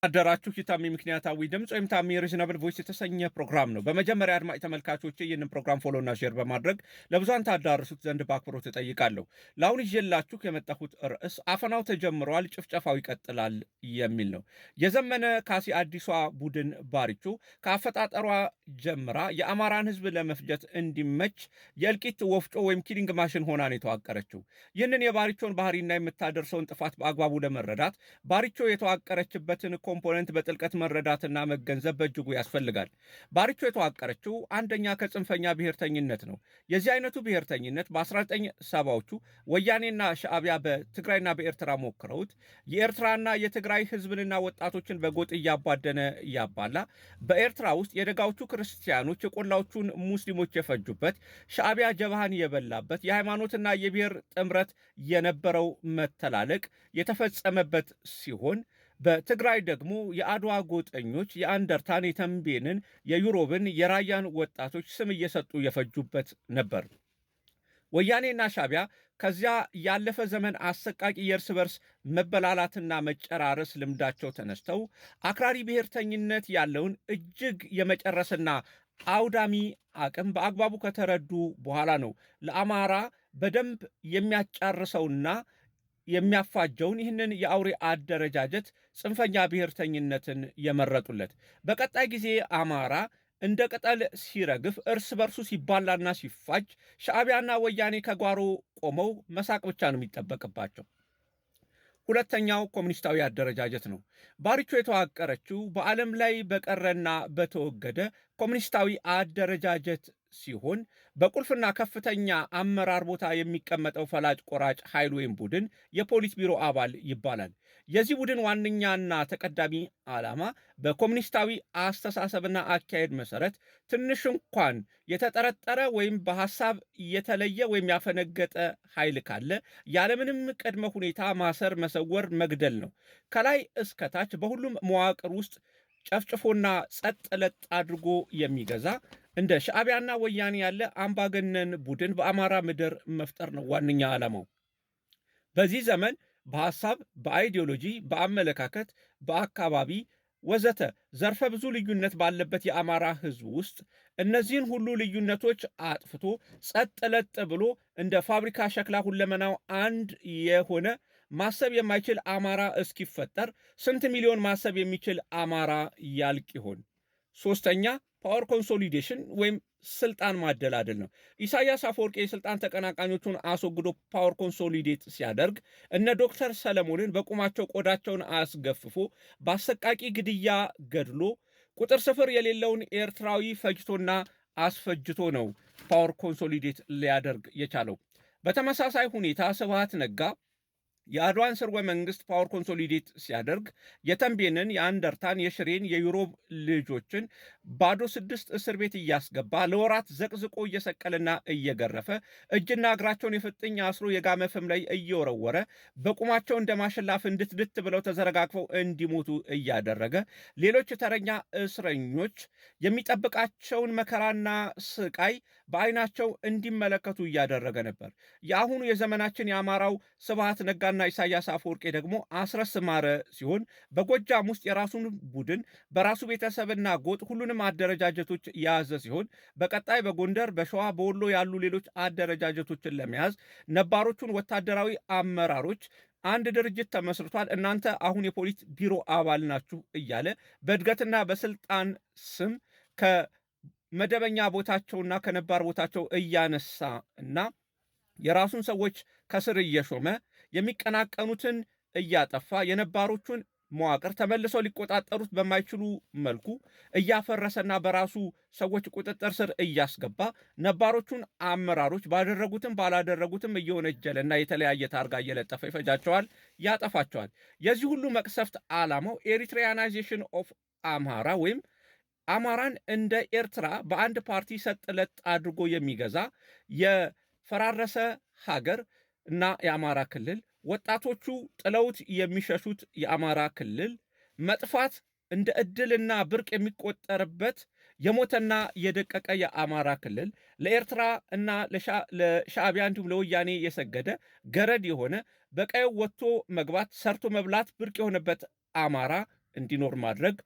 አደራችሁ የታሚ ምክንያታዊ ድምፅ ወይም ታሚ ሪዝናብል ቮይስ የተሰኘ ፕሮግራም ነው። በመጀመሪያ አድማጭ ተመልካቾች ይህንን ፕሮግራም ፎሎ እና ሼር በማድረግ ለብዙሃን ታዳርሱት ዘንድ በአክብሮት እጠይቃለሁ። ለአሁን ይዤላችሁ የመጣሁት ርዕስ አፈናው ተጀምሯል፣ ጭፍጨፋው ይቀጥላል የሚል ነው። የዘመነ ካሴ አዲሷ ቡድን ባሪቾ ከአፈጣጠሯ ጀምራ የአማራን ሕዝብ ለመፍጀት እንዲመች የእልቂት ወፍጮ ወይም ኪሊንግ ማሽን ሆና ነው የተዋቀረችው። ይህንን የባሪቾን ባህሪና የምታደርሰውን ጥፋት በአግባቡ ለመረዳት ባሪቾ የተዋቀረችበትን ኮምፖነንት በጥልቀት መረዳትና መገንዘብ በእጅጉ ያስፈልጋል። ባሪቾ የተዋቀረችው አንደኛ ከጽንፈኛ ብሔርተኝነት ነው። የዚህ አይነቱ ብሔርተኝነት በ1970ዎቹ ወያኔና ሻዕቢያ በትግራይና በኤርትራ ሞክረውት የኤርትራና የትግራይ ህዝብንና ወጣቶችን በጎጥ እያባደነ እያባላ በኤርትራ ውስጥ የደጋዎቹ ክርስቲያኖች የቆላዎቹን ሙስሊሞች የፈጁበት፣ ሻዕቢያ ጀብሃን የበላበት፣ የሃይማኖትና የብሔር ጥምረት የነበረው መተላለቅ የተፈጸመበት ሲሆን በትግራይ ደግሞ የአድዋ ጎጠኞች የአንደርታን፣ የተንቤንን፣ የዩሮብን፣ የራያን ወጣቶች ስም እየሰጡ የፈጁበት ነበር። ወያኔና ሻዕቢያ ከዚያ ያለፈ ዘመን አሰቃቂ የእርስ በርስ መበላላትና መጨራረስ ልምዳቸው ተነስተው አክራሪ ብሔርተኝነት ያለውን እጅግ የመጨረስና አውዳሚ አቅም በአግባቡ ከተረዱ በኋላ ነው ለአማራ በደንብ የሚያጫርሰውና የሚያፋጀውን ይህንን የአውሬ አደረጃጀት ጽንፈኛ ብሔርተኝነትን የመረጡለት። በቀጣይ ጊዜ አማራ እንደ ቅጠል ሲረግፍ፣ እርስ በርሱ ሲባላና ሲፋጅ ሻዕቢያና ወያኔ ከጓሮ ቆመው መሳቅ ብቻ ነው የሚጠበቅባቸው። ሁለተኛው ኮሚኒስታዊ አደረጃጀት ነው። ባሪቾ የተዋቀረችው በዓለም ላይ በቀረና በተወገደ ኮሚኒስታዊ አደረጃጀት ሲሆን በቁልፍና ከፍተኛ አመራር ቦታ የሚቀመጠው ፈላጭ ቆራጭ ኃይል ወይም ቡድን የፖሊስ ቢሮ አባል ይባላል። የዚህ ቡድን ዋነኛና ተቀዳሚ ዓላማ በኮሚኒስታዊ አስተሳሰብና አካሄድ መሰረት ትንሽ እንኳን የተጠረጠረ ወይም በሐሳብ የተለየ ወይም ያፈነገጠ ኃይል ካለ ያለምንም ቅድመ ሁኔታ ማሰር፣ መሰወር፣ መግደል ነው። ከላይ እስከታች በሁሉም መዋቅር ውስጥ ጨፍጭፎና ጸጥ ለጥ አድርጎ የሚገዛ እንደ ሻዕቢያና ወያኔ ያለ አምባገነን ቡድን በአማራ ምድር መፍጠር ነው ዋነኛ ዓላማው። በዚህ ዘመን በሐሳብ፣ በአይዲዮሎጂ፣ በአመለካከት፣ በአካባቢ ወዘተ ዘርፈ ብዙ ልዩነት ባለበት የአማራ ሕዝብ ውስጥ እነዚህን ሁሉ ልዩነቶች አጥፍቶ ጸጥ ለጥ ብሎ እንደ ፋብሪካ ሸክላ ሁለመናው አንድ የሆነ ማሰብ የማይችል አማራ እስኪፈጠር ስንት ሚሊዮን ማሰብ የሚችል አማራ ያልቅ ይሆን? ሶስተኛ ፓወር ኮንሶሊዴሽን ወይም ስልጣን ማደላደል ነው። ኢሳያስ አፈወርቂ የስልጣን ተቀናቃኞቹን አስወግዶ ፓወር ኮንሶሊዴት ሲያደርግ እነ ዶክተር ሰለሞንን በቁማቸው ቆዳቸውን አስገፍፎ በአሰቃቂ ግድያ ገድሎ ቁጥር ስፍር የሌለውን ኤርትራዊ ፈጅቶና አስፈጅቶ ነው ፓወር ኮንሶሊዴት ሊያደርግ የቻለው። በተመሳሳይ ሁኔታ ስብሃት ነጋ የአድዋን ስርወ መንግስት ፓወር ኮንሶሊዴት ሲያደርግ የተንቤንን፣ የአንደርታን፣ የሽሬን፣ የዩሮብ ልጆችን ባዶ 6 እስር ቤት እያስገባ ለወራት ዘቅዝቆ እየሰቀልና እየገረፈ እጅና እግራቸውን የፍጥኝ አስሮ የጋመ ፍም ላይ እየወረወረ በቁማቸው እንደ ማሽላ ፍንድትድት ብለው ተዘረጋግፈው እንዲሞቱ እያደረገ ሌሎች ተረኛ እስረኞች የሚጠብቃቸውን መከራና ስቃይ በዓይናቸው እንዲመለከቱ እያደረገ ነበር። የአሁኑ የዘመናችን የአማራው ስብሃት ነጋ እና ኢሳያስ አፈወርቄ ደግሞ አስረስ ማረ ሲሆን በጎጃም ውስጥ የራሱን ቡድን በራሱ ቤተሰብና ጎጥ ሁሉንም አደረጃጀቶች የያዘ ሲሆን በቀጣይ በጎንደር፣ በሸዋ፣ በወሎ ያሉ ሌሎች አደረጃጀቶችን ለመያዝ ነባሮቹን ወታደራዊ አመራሮች አንድ ድርጅት ተመስርቷል፣ እናንተ አሁን የፖሊስ ቢሮ አባል ናችሁ እያለ በእድገትና በስልጣን ስም ከመደበኛ ቦታቸውና ከነባር ቦታቸው እያነሳ እና የራሱን ሰዎች ከስር እየሾመ የሚቀናቀኑትን እያጠፋ የነባሮቹን መዋቅር ተመልሰው ሊቆጣጠሩት በማይችሉ መልኩ እያፈረሰና በራሱ ሰዎች ቁጥጥር ስር እያስገባ ነባሮቹን አመራሮች ባደረጉትም ባላደረጉትም እየወነጀለና የተለያየ ታርጋ እየለጠፈ ይፈጃቸዋል፣ ያጠፋቸዋል። የዚህ ሁሉ መቅሰፍት ዓላማው ኤሪትሪያናይዜሽን ኦፍ አምሃራ ወይም አማራን እንደ ኤርትራ በአንድ ፓርቲ ሰጥለጥ አድርጎ የሚገዛ የፈራረሰ ሀገር እና የአማራ ክልል ወጣቶቹ ጥለውት የሚሸሹት የአማራ ክልል መጥፋት እንደ ዕድልና ብርቅ የሚቆጠርበት የሞተና የደቀቀ የአማራ ክልል ለኤርትራ እና ለሻዕቢያ እንዲሁም ለወያኔ የሰገደ ገረድ የሆነ በቀዩ ወጥቶ መግባት ሰርቶ መብላት ብርቅ የሆነበት አማራ እንዲኖር ማድረግ፣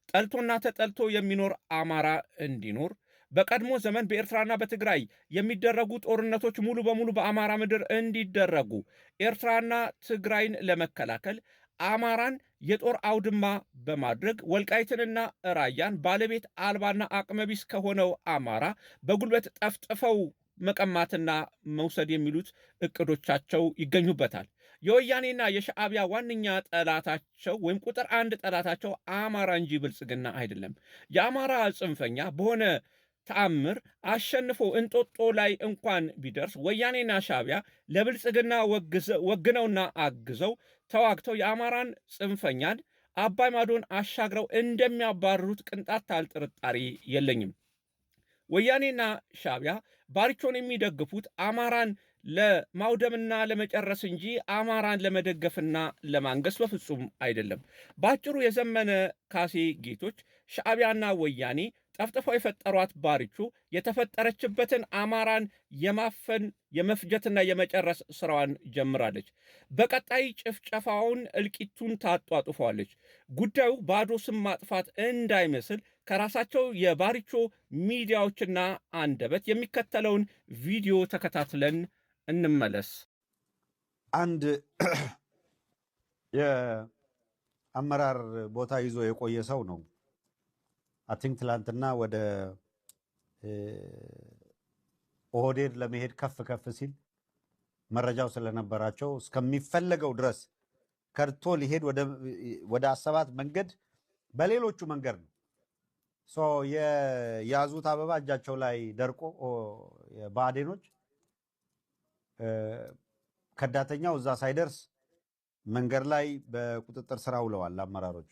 ጠልቶና ተጠልቶ የሚኖር አማራ እንዲኖር፣ በቀድሞ ዘመን በኤርትራና በትግራይ የሚደረጉ ጦርነቶች ሙሉ በሙሉ በአማራ ምድር እንዲደረጉ፣ ኤርትራና ትግራይን ለመከላከል አማራን የጦር አውድማ በማድረግ ወልቃይትንና ራያን ባለቤት አልባና አቅመቢስ ከሆነው አማራ በጉልበት ጠፍጥፈው መቀማትና መውሰድ የሚሉት እቅዶቻቸው ይገኙበታል። የወያኔና የሻዕቢያ ዋነኛ ጠላታቸው ወይም ቁጥር አንድ ጠላታቸው አማራ እንጂ ብልጽግና አይደለም። የአማራ ጽንፈኛ በሆነ ተአምር አሸንፎ እንጦጦ ላይ እንኳን ቢደርስ ወያኔና ሻዕቢያ ለብልጽግና ወግነውና አግዘው ተዋግተው የአማራን ጽንፈኛን አባይ ማዶን አሻግረው እንደሚያባርሩት ቅንጣት ታህል ጥርጣሬ የለኝም። ወያኔና ሻዕቢያ ባሪቾን የሚደግፉት አማራን ለማውደምና ለመጨረስ እንጂ አማራን ለመደገፍና ለማንገስ በፍጹም አይደለም። በአጭሩ የዘመነ ካሴ ጌቶች ሻዕቢያና ወያኔ ጠፍጥፈው የፈጠሯት ባሪቾ የተፈጠረችበትን አማራን የማፈን የመፍጀትና የመጨረስ ስራዋን ጀምራለች። በቀጣይ ጭፍጨፋውን እልቂቱን ታጧጡፈዋለች። ጉዳዩ ባዶ ስም ማጥፋት እንዳይመስል ከራሳቸው የባሪቾ ሚዲያዎችና አንደበት የሚከተለውን ቪዲዮ ተከታትለን እንመለስ። አንድ የአመራር ቦታ ይዞ የቆየ ሰው ነው። አቲንክ ትላንትና ወደ ኦህዴድ ለመሄድ ከፍ ሲል መረጃው ስለነበራቸው እስከሚፈለገው ድረስ ከርቶ ሊሄድ ወደ አሰባት መንገድ በሌሎቹ መንገድ ነው የያዙት አበባ እጃቸው ላይ ደርቆ የባዴኖች ከዳተኛው እዛ ሳይደርስ መንገድ ላይ በቁጥጥር ስር ውለዋል አመራሮች፣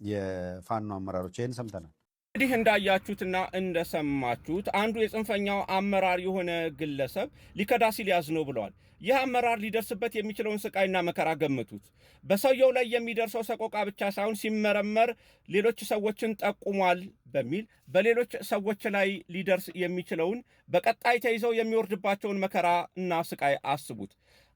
የፋኖ አመራሮች። ይህን ሰምተናል። እንግዲህ እንዳያችሁትና እንደሰማችሁት አንዱ የጽንፈኛው አመራር የሆነ ግለሰብ ሊከዳ ሲል ያዝ ነው ብለዋል። ይህ አመራር ሊደርስበት የሚችለውን ስቃይና መከራ ገምቱት። በሰውየው ላይ የሚደርሰው ሰቆቃ ብቻ ሳይሆን ሲመረመር ሌሎች ሰዎችን ጠቁሟል በሚል በሌሎች ሰዎች ላይ ሊደርስ የሚችለውን በቀጣይ ተይዘው የሚወርድባቸውን መከራ እና ስቃይ አስቡት።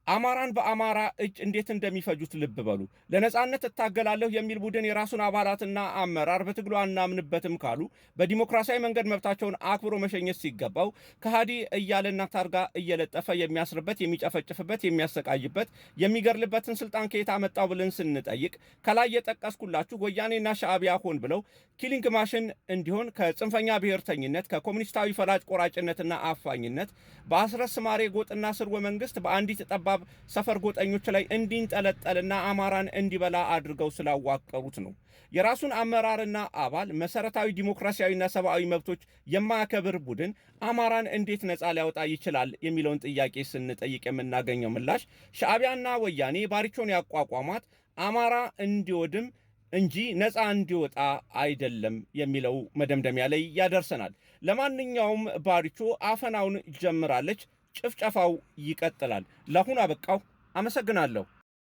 አማራን በአማራ እጅ እንዴት እንደሚፈጁት ልብ በሉ። ለነጻነት እታገላለሁ የሚል ቡድን የራሱን አባላትና አመራር በትግሉ አናምንበትም ካሉ በዲሞክራሲያዊ መንገድ መብታቸውን አክብሮ መሸኘት ሲገባው ከሃዲ እያለና ታርጋ እየለጠፈ የሚያስርበት፣ የሚጨፈጭፍበት፣ የሚያሰቃይበት፣ የሚገርልበትን ስልጣን ከየት አመጣው ብለን ስንጠይቅ ከላይ የጠቀስኩላችሁ ወያኔና ሻዕቢያ ሆን ብለው ኪሊንግ ማሽን እንዲሆን ከጽንፈኛ ብሔርተኝነት ከኮሙኒስታዊ ፈላጭ ቆራጭነትና አፋኝነት በአስረስ ማሬ ጎጥና ስርወ መንግስት በአንዲት ጠባ ሰፈር ጎጠኞች ላይ እንዲንጠለጠልና አማራን እንዲበላ አድርገው ስላዋቀሩት ነው። የራሱን አመራርና አባል መሰረታዊ ዲሞክራሲያዊና ሰብአዊ መብቶች የማያከብር ቡድን አማራን እንዴት ነፃ ሊያወጣ ይችላል የሚለውን ጥያቄ ስንጠይቅ የምናገኘው ምላሽ ሻዕቢያና ወያኔ ባሪቾን ያቋቋሟት አማራ እንዲወድም እንጂ ነፃ እንዲወጣ አይደለም የሚለው መደምደሚያ ላይ ያደርሰናል። ለማንኛውም ባሪቾ አፈናውን ጀምራለች። ጭፍጨፋው ይቀጥላል። ለአሁኑ አበቃው። አመሰግናለሁ።